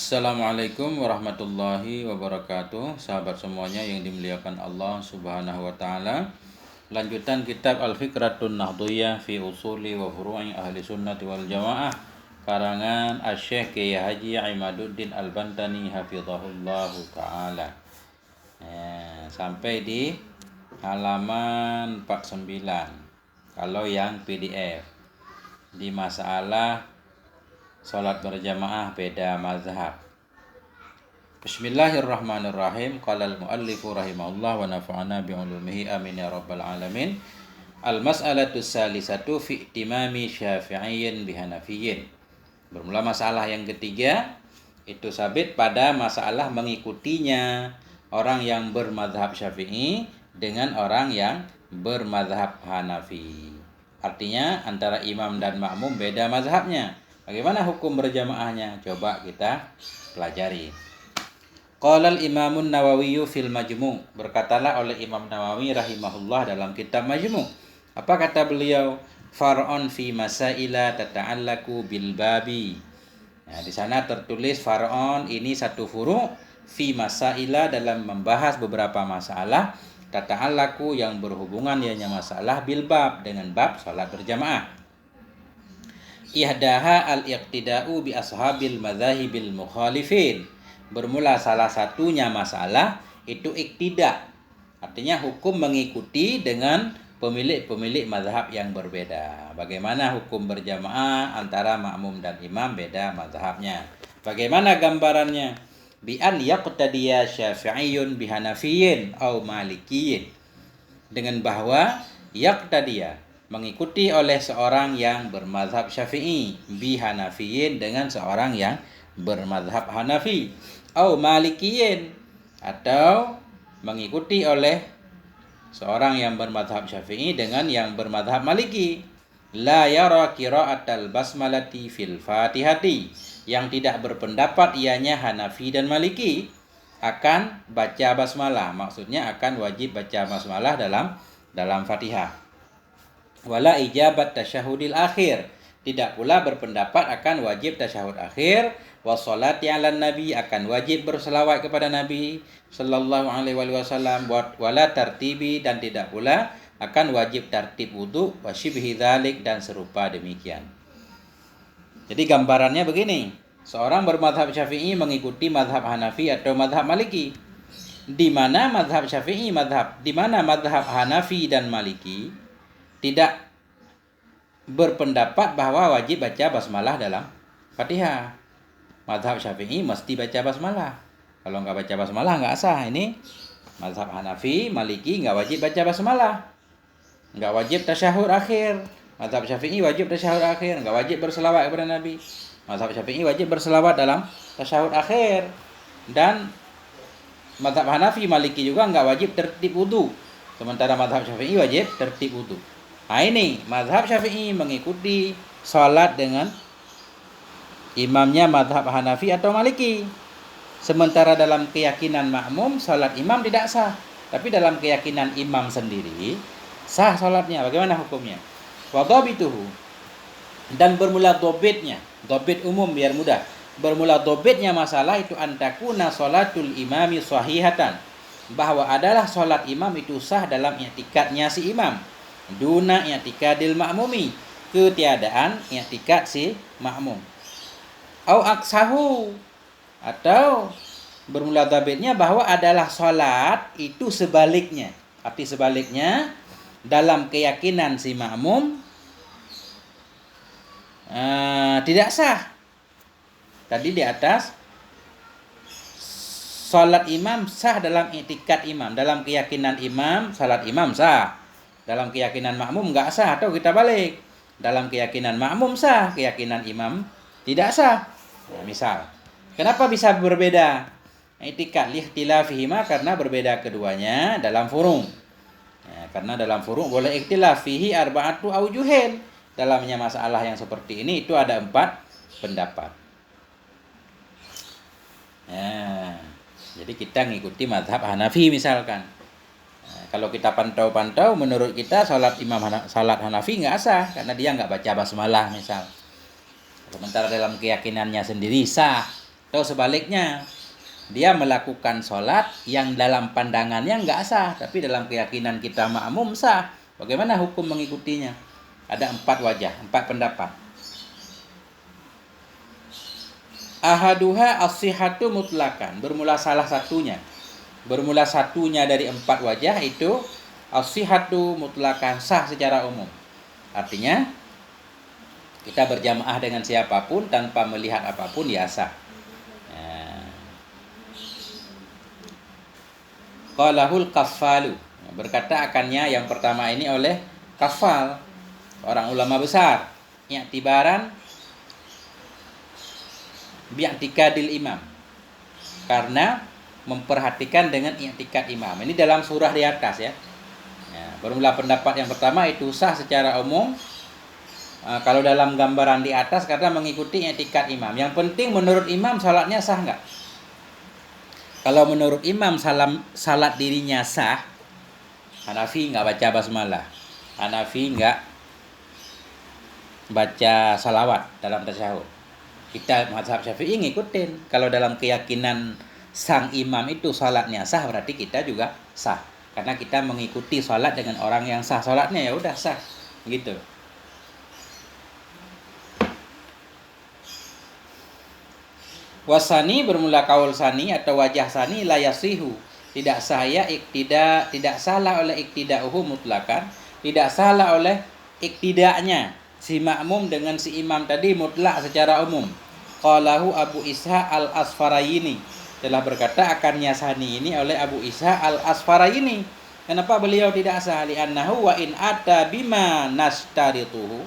Assalamualaikum warahmatullahi wabarakatuh. Sahabat semuanya yang dimuliakan Allah Subhanahu wa taala. Lanjutan kitab Al-Fikratun Nahdhiyah fi Usuli wa Furu'i Ahli Sunnati wal Jamaah karangan Asy-Syaikh Kiai Haji Imaduddin Al-Bantani hafizahullahu taala. Sampai di halaman 49. Kalau yang PDF di masalah salat berjamaah beda mazhab. Bismillahirrahmanirrahim. Qala al-muallifu rahimahullah wa nafa'ana bi'ulumihi amin ya rabbal alamin. Al-mas'alatu salisatu fi ihtimami syafi'iyyin bihanafiyyin. Bermula masalah yang ketiga, itu sabit pada masalah mengikutinya orang yang bermazhab Syafi'i dengan orang yang bermazhab Hanafi. Artinya antara imam dan makmum beda mazhabnya. Bagaimana hukum berjamaahnya? Coba kita pelajari. Qala al-Imamun Nawawi fil Majmu'. Berkatalah oleh Imam Nawawi rahimahullah dalam kitab Majmu'. Apa kata beliau? Far'un fi masaila tata'allaku bil babi. Nah, di sana tertulis far'un, ini satu furu' fi masaila, dalam membahas beberapa masalah tata'allaku yang berhubungan dengan masalah bil bab, dengan bab salat berjamaah. Ihdaha al-iqtida'u bi ashabil madzahibil mukhalifin. Bermula salah satunya masalah itu iktida. Artinya hukum mengikuti dengan pemilik-pemilik mazhab yang berbeda. Bagaimana hukum berjamaah antara makmum dan imam beda mazhabnya. Bagaimana gambarannya? Bi an yaqtadiya syafi'iyyun bi hanafiyyin au malikiyyin. Dengan bahwa yaqtadiya mengikuti oleh seorang yang bermazhab Syafi'i bi Hanafiyin dengan seorang yang bermazhab Hanafi, atau Malikiyin, atau mengikuti oleh seorang yang bermazhab Syafi'i dengan yang bermazhab Maliki. La yara qira'atal basmalati fil Fatihati, yang tidak berpendapat ianya Hanafi dan Maliki akan baca basmalah, maksudnya akan wajib baca basmalah dalam Fatihah. Wala ijabat tasyahudil akhir, tidak pula berpendapat akan wajib tasyahud akhir. Wassalati ala nabi, akan wajib berselawat kepada Nabi sallallahu alaihi wasallam. Wala tartibi, dan tidak pula akan wajib tertib wudu. Wasyibhi dzalik, dan serupa demikian. Jadi gambarannya begini, seorang bermazhab Syafi'i mengikuti mazhab Hanafi atau mazhab Maliki. Di mana mazhab Syafi'i di mana mazhab Hanafi dan Maliki tidak berpendapat bahwa wajib baca basmalah dalam Fatihah. Mazhab Syafi'i mesti baca basmalah. Kalau nggak baca basmalah nggak sah. Ini mazhab Hanafi, Maliki nggak wajib baca basmalah, nggak wajib tasyahud akhir. Mazhab Syafi'i wajib tasyahud akhir, nggak wajib berselawat kepada Nabi. Mazhab Syafi'i wajib berselawat dalam tasyahud akhir. Dan mazhab Hanafi, Maliki juga nggak wajib tertib wudu. Sementara mazhab Syafi'i wajib tertib wudu. Nah, ini mazhab Syafi'i mengikuti salat dengan imamnya mazhab Hanafi atau Maliki. Sementara dalam keyakinan makmum salat imam tidak sah, tapi dalam keyakinan imam sendiri sah salatnya. Bagaimana hukumnya? Wa dhabituhu, dan bermula dhabitnya, dhabit umum biar mudah. Bermula dhabitnya masalah itu antakuna salatul imami sahihatan, bahwa adalah salat imam itu sah dalam i'tikadnya si imam. Duna i'tikadil ma'mumi, ketiadaan i'tikad si makmum. Au aksahu, atau bermula dhabitnya bahwa adalah salat itu sebaliknya. Arti sebaliknya, dalam keyakinan si makmum tidak sah. Tadi di atas salat imam sah dalam i'tikad imam, dalam keyakinan imam salat imam sah. Dalam keyakinan makmum enggak sah, atau kita balik. Dalam keyakinan makmum sah, keyakinan imam tidak sah. Nah, misal, kenapa bisa berbeda? I'tikad lihtilafihima, karena berbeda keduanya dalam furu'. Ya, karena dalam furu' boleh ikhtilaf fihi arba'atu aujuhin. Dalamnya masalah yang seperti ini itu ada 4 pendapat. Ya, jadi kita ngikuti mazhab Hanafi misalkan. Kalau kita pantau-pantau, menurut kita salat Hanafi nggak sah karena dia nggak baca basmalah misal. Sementara dalam keyakinannya sendiri sah. Atau sebaliknya, dia melakukan sholat yang dalam pandangannya nggak sah, tapi dalam keyakinan kita makmum sah. Bagaimana hukum mengikutinya? Ada 4 wajah, 4 pendapat. Ahaduha as-sihhatu mutlakan. Bermula salah satunya. Bermula satunya dari 4 wajah itu as-sihhatu mutlakan, sah secara umum. Artinya kita berjamaah dengan siapapun tanpa melihat apapun ya sah. Qalahul kaffalu. Berkata akannya yang pertama ini oleh kafal, orang ulama besar. I'tibaran bi'tikadil imam. Karena memperhatikan dengan i'tikad imam. Ini dalam surah di atas ya. Bermula pendapat yang pertama itu sah secara umum. Kalau dalam gambaran di atas karena mengikuti i'tikad imam. Yang penting menurut imam salatnya sah enggak? Kalau menurut imam salat dirinya sah, Hanafi enggak baca basmalah. Hanafi enggak baca salawat dalam tasyahud. Kita mazhab Syafi'i ngikutin. Kalau dalam keyakinan sang imam itu salatnya sah, berarti kita juga sah. Karena kita mengikuti salat dengan orang yang sah salatnya, ya udah sah. Gitu. Wasani bermula kaul sani atau wajah sani la yasihu. Tidak sahya iktida, tidak salah oleh iktida'uhu mutlakan, tidak salah oleh iktida'nya si makmum dengan si imam tadi mutlak secara umum. Qalahu Abu Ishaq al-Asfarayini, telah berkata akannya sani ini oleh Abu Ishaq al-Asfarayini. Kenapa beliau tidak sah? Li'annahu wa in ata bima nastarituhu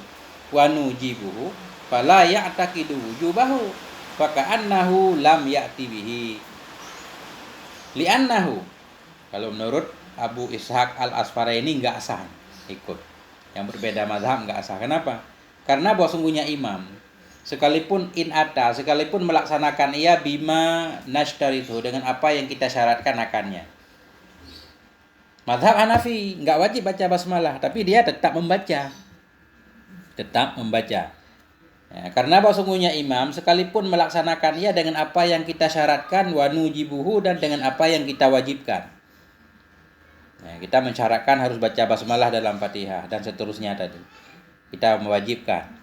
wa nujibuhu fala ya'taqidu wujubahu faka'annahu lam ya'ti bihi. Li'annahu, kalau menurut Abu Ishaq al-Asfarayini enggak sah ikut. Yang berbeda mazhab enggak sah. Kenapa? Karena bahwa sungguhnya imam sekalipun sekalipun melaksanakan ia bima nashtaritu, dengan apa yang kita syaratkan akannya. Mazhab Hanafi enggak wajib baca basmalah, tapi dia tetap membaca. Ya, karena bahwa sungguhnya imam sekalipun melaksanakan ia dengan apa yang kita syaratkan wa nujibuhu, dan dengan apa yang kita wajibkan. Ya, kita mensyaratkan harus baca basmalah dalam Fatihah dan seterusnya tadi. Kita mewajibkan.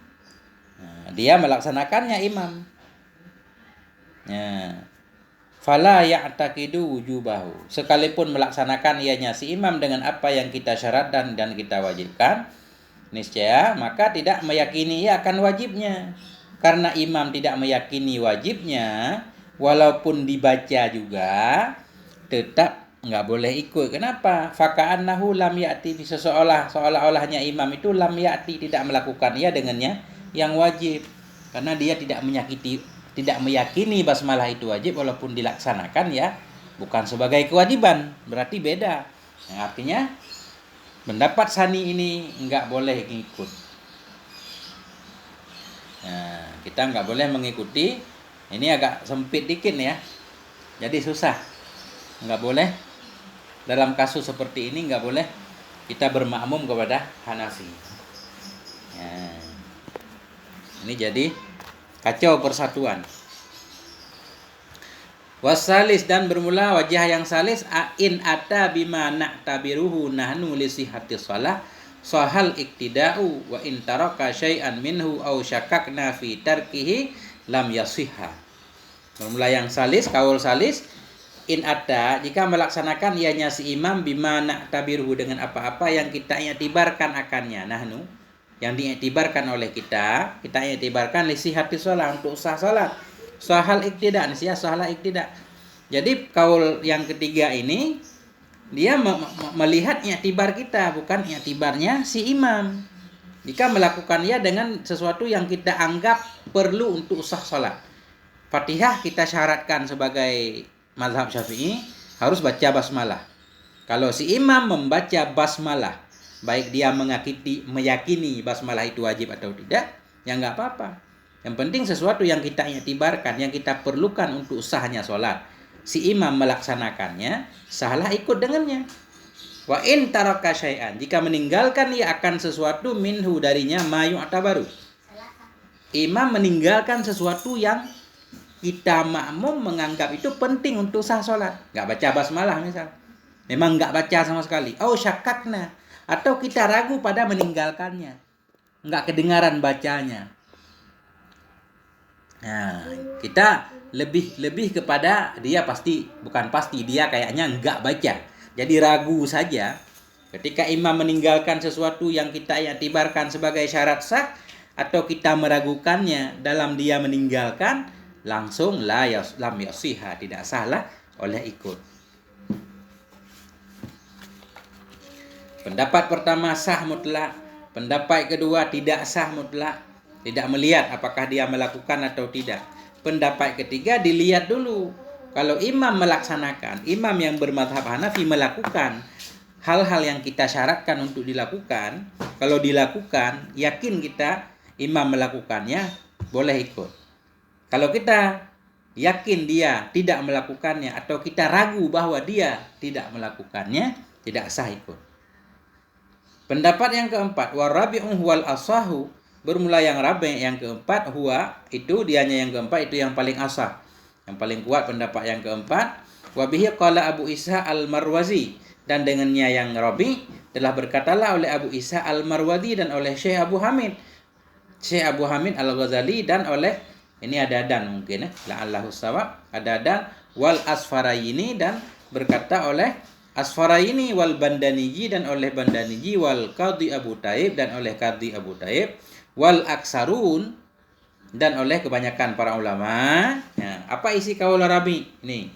Nah, dia melaksanakannya imam. Ya. Fala ya'taqidu wujubahu. Sekalipun melaksanakan ianya si imam dengan apa yang kita syaratkan dan kita wajibkan, niscaya maka tidak meyakini ia akan wajibnya. Karena imam tidak meyakini wajibnya, walaupun dibaca juga tetap enggak boleh ikut. Kenapa? Faka'annahu lam ya'ti, seolah-olahnya imam itu lam ya'ti, tidak melakukan ia dengannya yang wajib. Karena dia tidak meyakini basmalah itu wajib walaupun dilaksanakan ya bukan sebagai kewajiban. Berarti beda. Nah, artinya pendapat sani ini enggak boleh ngikut. Nah, kita enggak boleh mengikuti. Ini agak sempit dikit ya. Jadi susah. Enggak boleh. Dalam kasus seperti ini enggak boleh kita bermakmum kepada Hanafi. Nah, ini jadi kacau persatuan. Wasalis, dan bermula wajah yang salis in ata bima na'tabiruhu nahnu li sihhati shalah sahal iktida'u wa in taraka syai'an minhu aw syakakna fi tarkihi lam yasihha. Bermula yang salis, kaul salis, in ata, jika melaksanakan ianya si imam bima na'tabiruhu dengan apa-apa yang kita i'tibarkan akannya, nahnu yang diiktibarkan oleh kita iktibarkan li sihhati shalah, untuk sah salat. Sahal iktidak, niscaya salah iktidak. Jadi kaul yang ketiga ini dia melihat i'tibar kita, bukan i'tibarnya si imam. Jika melakukan ia dengan sesuatu yang kita anggap perlu untuk sah salat. Fatihah kita syaratkan sebagai mazhab Syafi'i harus baca basmalah. Kalau si imam membaca basmalah, baik dia meyakini basmalah itu wajib atau tidak, ya enggak apa-apa. Yang penting sesuatu yang kita i'tibarkan, yang kita perlukan untuk sahnya sholat, si imam melaksanakannya, sahlah ikut dengannya. Wa in taraka syai'an, jika meninggalkan ia akan sesuatu minhu darinya ma yu'tabaru. Imam meninggalkan sesuatu yang kita makmum menganggap itu penting untuk sah sholat. Nggak baca basmalah misal. Memang nggak baca sama sekali. Oh syakakna. Atau kita ragu pada meninggalkannya. Nggak kedengaran bacanya. Nah, kita lebih kepada dia pasti, bukan pasti, dia kayaknya nggak baca. Jadi ragu saja. Ketika imam meninggalkan sesuatu yang kita iktibarkan sebagai syarat sah, atau kita meragukannya dalam dia meninggalkan, langsung lam yasiha, tidak sahlah oleh ikut. Pendapat pertama sah mutlak, pendapat kedua tidak sah mutlak, tidak melihat apakah dia melakukan atau tidak. Pendapat ketiga dilihat dulu. Kalau imam melaksanakan, imam yang bermadhab Hanafi melakukan hal-hal yang kita syaratkan untuk dilakukan, kalau dilakukan, yakin kita imam melakukannya, boleh ikut. Kalau kita yakin dia tidak melakukannya atau kita ragu bahwa dia tidak melakukannya, tidak sah ikut. Pendapat yang keempat, warabi'un huwal asahu, bermula yang rabi', yang keempat huwa, itu dianya yang keempat, itu yang paling asah, yang paling kuat pendapat yang keempat. Wabihi qala Abu Isa al-Marwazi, dan dengannya yang rabi' telah berkatalah oleh Abu Isa al-Marwazi dan oleh Syekh Abu Hamid al-Ghazali, dan oleh, ini ada dan mungkin la'allahu sawab, ada dan wal Asfarayini, dan berkata oleh Asfarayini wal Bandaniji, dan oleh Bandaniji wal Qadhi Abu Taib, dan oleh Qadhi Abu Taib wal Aksarun, dan oleh kebanyakan para ulama. Nah, apa isi kaul Rabi ini?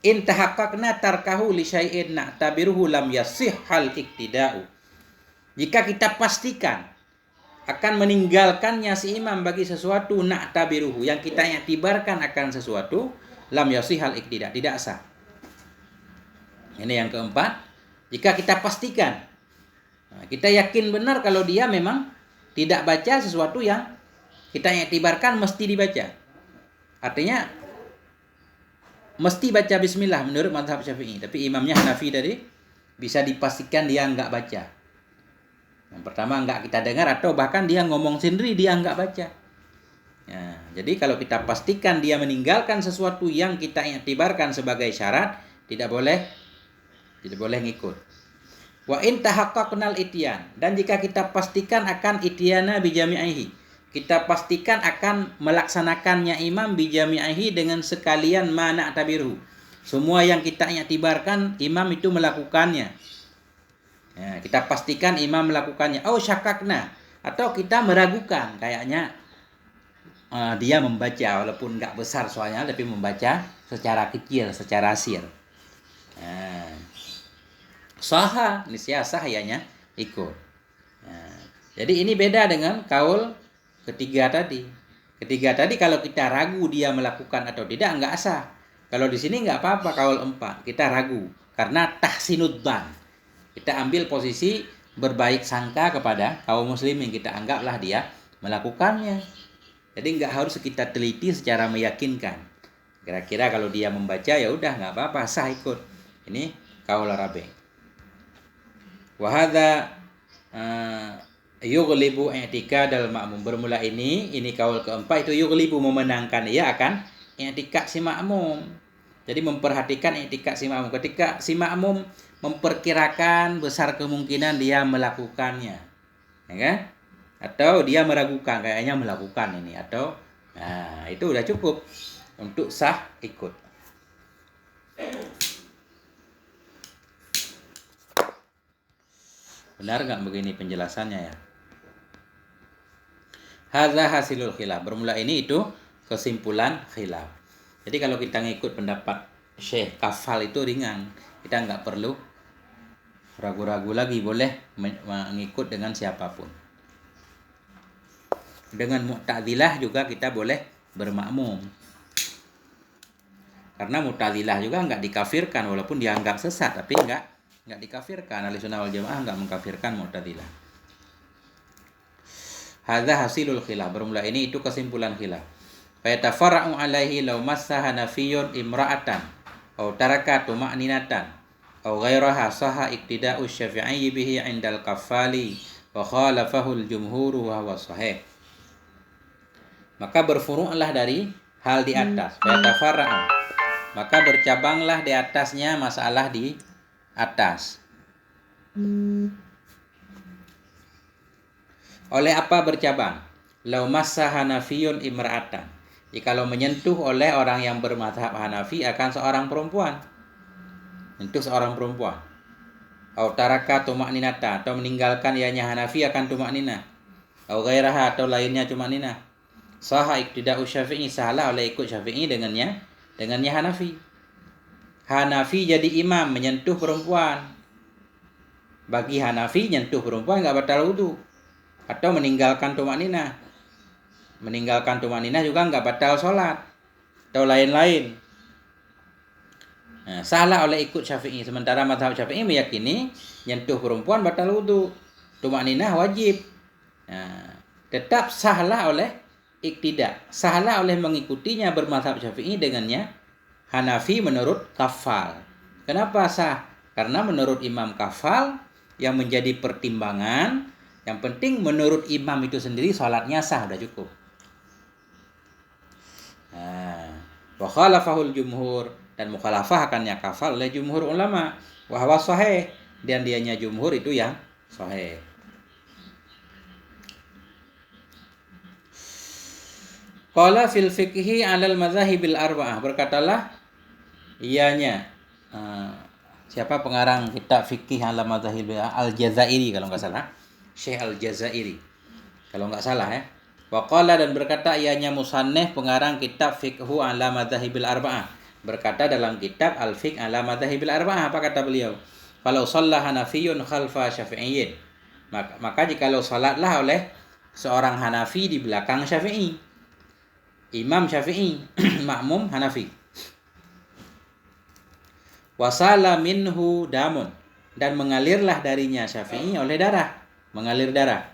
In tahaqqaqna tarkahu li syai'in na'tabiruhu lam yasihhal iktida'u. Jika kita pastikan akan meninggalkannya si imam bagi sesuatu na'tabiruhu, yang kita iktibarkan akan sesuatu, lam yasihhal iktida', tidak sah. Ini yang keempat. Jika kita pastikan, kita yakin benar kalau dia memang tidak baca sesuatu yang kita iktibarkan mesti dibaca. Artinya mesti baca bismillah menurut mazhab Syafi'i, tapi imamnya Hanafi tadi bisa dipastikan dia enggak baca. Yang pertama enggak kita dengar, atau bahkan dia ngomong sendiri dia enggak baca. Ya, jadi kalau kita pastikan dia meninggalkan sesuatu yang kita iktibarkan sebagai syarat, tidak boleh ngikut. Wa in tahaqqaqnal ityan, dan jika kita pastikan akan ityana bijami'ihi, kita pastikan akan melaksanakannya imam bijami'ihi dengan sekalian mana tabiru, semua yang kita iktibarkan imam itu melakukannya. Ya, kita pastikan imam melakukannya. Oh syakakna, atau kita meragukan, kayaknya dia membaca walaupun enggak besar soalnya, tapi membaca secara kecil, secara sir. Saha, niscaya sah ianya ikut. Nah, jadi ini beda dengan kaul ketiga tadi. Ketiga tadi kalau kita ragu dia melakukan atau tidak, enggak sah. Kalau di sini enggak apa-apa kaul 4, kita ragu karena tahsinud dzan. Kita ambil posisi berbaik sangka kepada kaum muslimin, kita anggaplah dia melakukannya. Jadi enggak harus kita teliti secara meyakinkan. Kira-kira kalau dia membaca ya udah enggak apa-apa, sah ikut. Ini kaul Rabi'. Wahada yughlibu i'tikadal ma'mum, bermula ini kaul keempat, itu yughlibu memenangkan ia akan i'tikad si makmum. Jadi memperhatikan i'tikad si makmum. Ketika si makmum memperkirakan besar kemungkinan dia melakukannya, ya kan? Atau dia meragukan, kayaknya melakukan ini, atau itu udah cukup untuk sah ikut. Benar nggak begini penjelasannya ya? Hadza hasilul khilaf, bermula ini itu kesimpulan khilaf. Jadi kalau kita ngikut pendapat Syekh Kafal itu ringan, kita nggak perlu ragu-ragu lagi, boleh mengikut dengan siapapun. Dengan Mu'tazilah juga kita boleh bermakmum, karena Mu'tazilah juga nggak dikafirkan walaupun dianggap sesat, tapi nggak dikafirkan. Ahlussunnah wal Jamaah enggak mengkafirkan Mu'tazilah. Hadza hasilul khilaf, bermula ini itu kesimpulan khilaf. Fa yatafarra'u alaihi law massaha nafiyun imra'atan aw taraka tuma'ninatan aw ghairaha saha iktida'u syafi'i bihi 'indal qaffali wa khalafahu al-jumhur wa huwa sahih. Maka berfuru'lah dari hal di atas. Fayatafarra'u, maka bercabanglah di atasnya masalah di atas. Oleh apa bercabang? Lau massa Hanafiyun imra'atan, jikalau menyentuh oleh orang yang bermadhab Hanafi akan seorang perempuan, menyentuh seorang perempuan. Au taraka tumakninata, atau meninggalkan ianya Hanafi akan tumakninah. Au ghairaha, atau lainnya tumakninah. Saha iktida'u Syafi'i, salah oleh ikut Syafi'i dengannya Hanafi. Hanafi jadi imam menyentuh perempuan. Bagi Hanafi nyentuh perempuan enggak batal wudu. Atau meninggalkan tumakninah. Meninggalkan tumakninah juga enggak batal sholat. Atau lain-lain. Nah, salah oleh ikut Syafi'i. Sementara mazhab Syafi'i meyakini nyentuh perempuan batal wudu. Tumakninah wajib. Nah, tetap salah oleh iktidak. Salah oleh mengikutinya bermazhab Syafi'i dengannya Hanafi menurut kafal. Kenapa sah? Karena menurut Imam Kafal yang menjadi pertimbangan, yang penting menurut imam itu sendiri salatnya sah, sudah cukup. Wa khalafahul jumhur, dan mukhalafah akannya kafal oleh jumhur ulama. Wa huwa sahih, dan dianya jumhur itu yang sahih. Qala fil fiqhi 'alal madzahibil arba'ah, berkatalah ianya siapa pengarang kitab fikih 'alal madzahibil Al-Jazairi kalau enggak salah, Syekh Al-Jazairi kalau enggak salah ya. Wa qala, dan berkata ianya musannif pengarang kitab Fiqhu 'ala madzahibil arba'ah, berkata dalam kitab Al-Fiqh 'ala madzahibil arba'ah, apa kata beliau? Kalau shalla Hanafiyun khalfa Syafi'iyyin, maka jikalau salatlah oleh seorang Hanafi di belakang Syafi'i, Imam Syafi'i makmum Hanafi. Wasala minhu damun, dan mengalirlah darinya Syafi'i oleh darah, mengalir darah.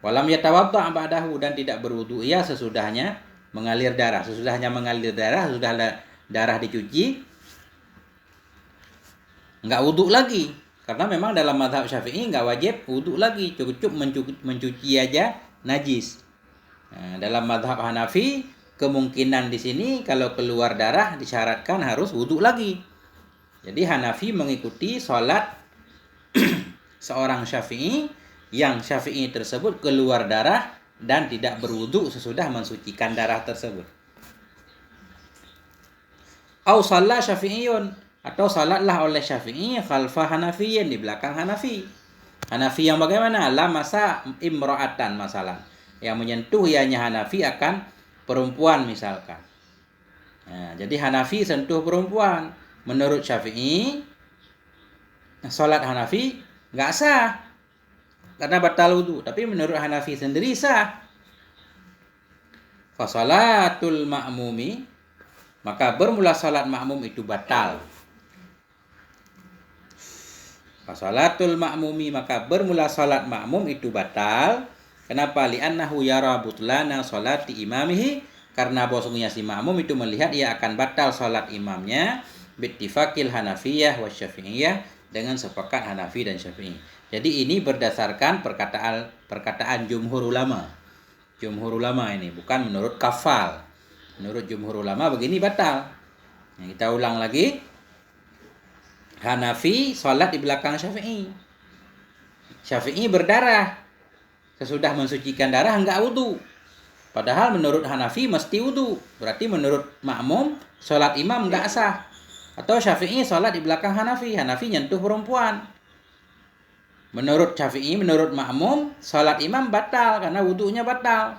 Walam yatawadda' ba'dahu, dan tidak berwudu ia sesudahnya mengalir darah. Sesudahnya mengalir darah, sudah darah dicuci, enggak wudu lagi. Karena memang dalam mazhab Syafi'i enggak wajib wudu lagi, cukup mencuci aja najis. Nah, dalam mazhab Hanafi kemungkinan di sini kalau keluar darah disyaratkan harus wudu lagi. Jadi Hanafi mengikuti sholat seorang Syafi'i yang Syafi'i tersebut keluar darah dan tidak berwudu sesudah mensucikan darah tersebut. Au shalla Syafi'iyun, atau salatlah oleh Syafi'i khalfa Hanafiyyin, di belakang Hanafi. Hanafi yang bagaimana? La masa imra'atan, masalah yang menyentuh ianya Hanafi akan perempuan misalkan. Nah, jadi Hanafi sentuh perempuan. Menurut Syafi'i, salat Hanafi enggak sah karena batal wudu. Tapi menurut Hanafi sendiri sah. Fa salatul ma'mumi, maka bermula salat makmum itu batal. Fa salatul ma'mumi, maka bermula salat makmum itu batal. Kenapa? Li'annahu yara butlana salati imamihi, karena bahwasanya si makmum itu melihat ia akan batal salat imamnya bittifaqil Hanafiyah wa Syafi'iyah, dengan sepakat Hanafi dan Syafi'i. Jadi ini berdasarkan perkataan jumhur ulama. Jumhur ulama ini bukan menurut kafal. Menurut jumhur ulama begini batal. Nah, kita ulang lagi. Hanafi salat di belakang Syafi'i. Syafi'i berdarah. Sesudah mensucikan darah enggak wudu. Padahal menurut Hanafi mesti wudu. Berarti menurut makmum salat imam enggak sah. Atau Syafi'i sholat di belakang Hanafi, Hanafi nyentuh perempuan. Menurut Syafi'i, menurut makmum, sholat imam batal karena wudunya batal.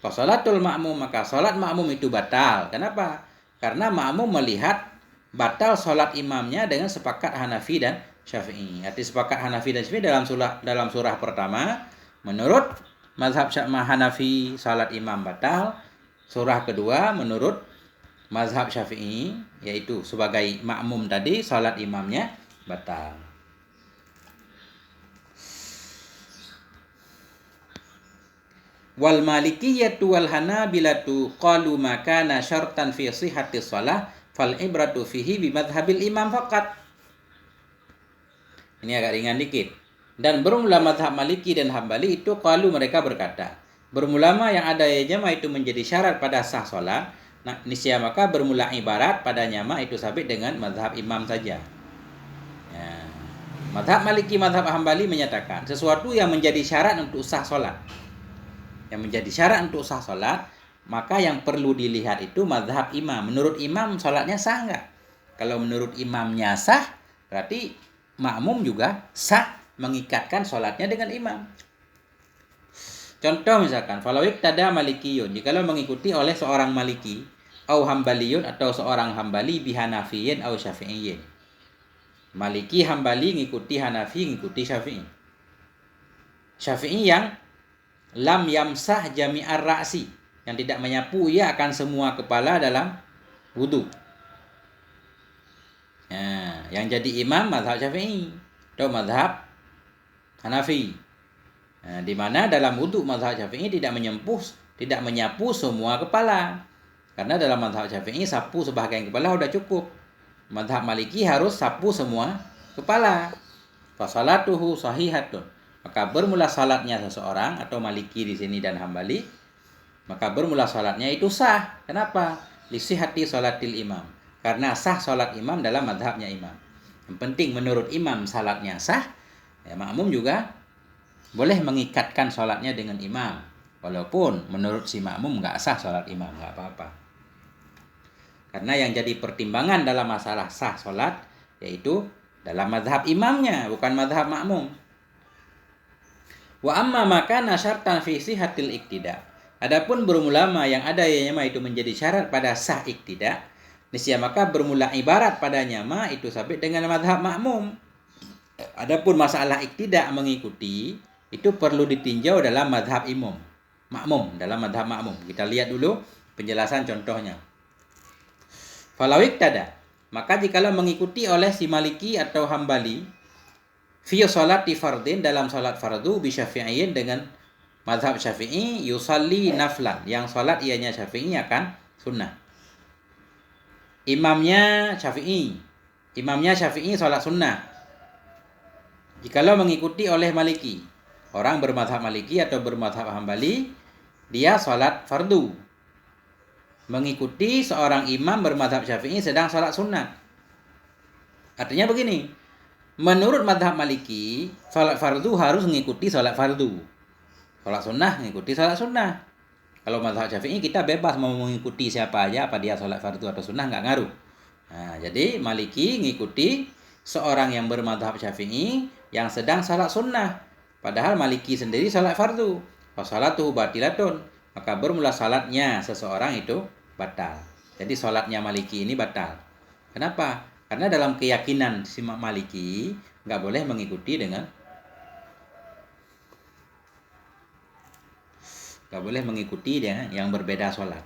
Fasolatul makmum, maka sholat makmum itu batal. Kenapa? Karena makmum melihat batal sholat imamnya dengan sepakat Hanafi dan Syafi'i. Arti sepakat Hanafi dan Syafi'i dalam surah pertama, menurut mazhab Hanafi sholat imam batal. Surah kedua menurut mazhab Syafi'i, yaitu sebagai makmum tadi, salat imamnya batal. Wal Malikiyyatu wal Hanabilatu qalu ma kana syartan fi sihhati shalah fal ibratu fihi bi madhhabil imam faqat. Ini agak ringan dikit. Dan bermula mazhab Maliki dan Hambali itu qalu, mereka berkata, bermulama yang ada yajma itu menjadi syarat pada sah salat, Nah, nisya maka bermula ibarat padanya ma itu sabit dengan mazhab imam saja. Ya. Mazhab Maliki, mazhab Hambali menyatakan sesuatu yang menjadi syarat untuk sah solat. Yang menjadi syarat untuk sah solat, maka yang perlu dilihat itu mazhab imam. Menurut imam solatnya sah enggak? Kalau menurut imamnya sah, berarti makmum juga sah mengikatkan solatnya dengan imam. Contoh misalkan, falawik tada malikiyun, jikalau mengikuti oleh seorang maliki, au hambaliyun atau seorang hambali bihanafiyin au syafi'iyin. Maliki, hambali ngikuti Hanafi, ngikuti Syafi'i. Syafi'i yang lam yamsah jami'ar ra'si, yang tidak menyapu ia akan semua kepala dalam wudu. Nah, yang jadi imam mazhab Syafi'i atau mazhab Hanafi. Nah, di mana dalam wudu mazhab Syafi'i tidak menyapu semua kepala. Karena dalam mazhab Syafi'i sapu sebahagian kepala sudah cukup. Mazhab Maliki harus sapu semua kepala. Fasalatuhu sahihatun. Maka bermula salatnya seseorang atau Maliki di sini dan Hambali, maka bermula salatnya itu sah. Kenapa? Lisihati salatil imam. Karena sah salat imam dalam mazhabnya imam. Yang penting menurut imam salatnya sah, ya makmum juga boleh mengikatkan salatnya dengan imam. Walaupun menurut si makmum nggak sah salat imam, nggak apa-apa. Karena yang jadi pertimbangan dalam masalah sah solat yaitu dalam mazhab imamnya, bukan mazhab makmum. Wa amma maka nasyartan fi sihatil iktida. Adapun bermulama yang ada ianya itu menjadi syarat pada sah iktida, nisya maka bermula ibarat padanya ma itu sabit dengan mazhab makmum. Adapun masalah iktida mengikuti itu perlu ditinjau dalam mazhab makmum, dalam mazhab makmum. Kita lihat dulu penjelasan contohnya. Falawik tada, maka jikalau mengikuti oleh si Maliki atau Hambali fi sholati fardin dalam salat fardu bi Syafi'iyyin dengan mazhab Syafi'i yusalli naflan, yang salat ianya Syafi'i akan sunnah. Imamnya Syafi'i salat sunnah. Jikalau mengikuti oleh Maliki, orang bermazhab Maliki atau bermazhab Hambali, dia salat fardu. Mengikuti seorang imam bermazhab Syafi'i sedang salat sunat. Artinya begini, menurut mazhab Maliki, salat fardu harus mengikuti salat fardu. Salat sunnah mengikuti salat sunnah. Kalau mazhab Syafi'i kita bebas mau mengikuti siapa aja, apa dia salat fardu atau sunnah nggak ngaruh. Nah, jadi Maliki mengikuti seorang yang bermazhab Syafi'i yang sedang salat sunnah. Padahal Maliki sendiri salat fardu. Fa salatuhu batilatun, maka bermula salatnya seseorang itu batal. Jadi salatnya Maliki ini batal. Kenapa? Karena dalam keyakinan si Maliki nggak boleh mengikuti dengan yang berbeda salat.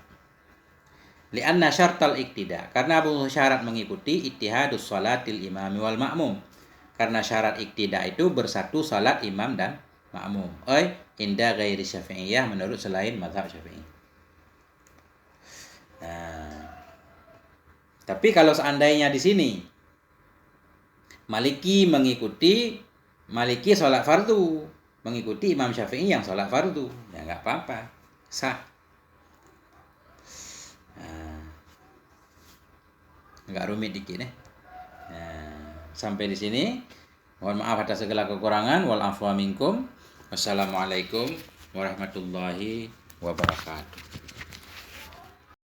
Li'anna syartal iktida, karena syarat mengikuti ittihadus salatil imami wal ma'mum. Karena syarat iktida itu bersatu salat imam dan makmum. Inda ghairi Syafi'iyah, menurut selain mazhab Syafi'i. Nah, tapi kalau seandainya di sini Maliki sholat fardu, mengikuti Imam Syafi'i yang sholat fardu, ya nggak apa-apa, sah. Nah, nggak rumit dikit ya. Nah, sampai di sini. Mohon maaf atas segala kekurangan. Wal afwa minkum. Wassalamualaikum warahmatullahi wabarakatuh.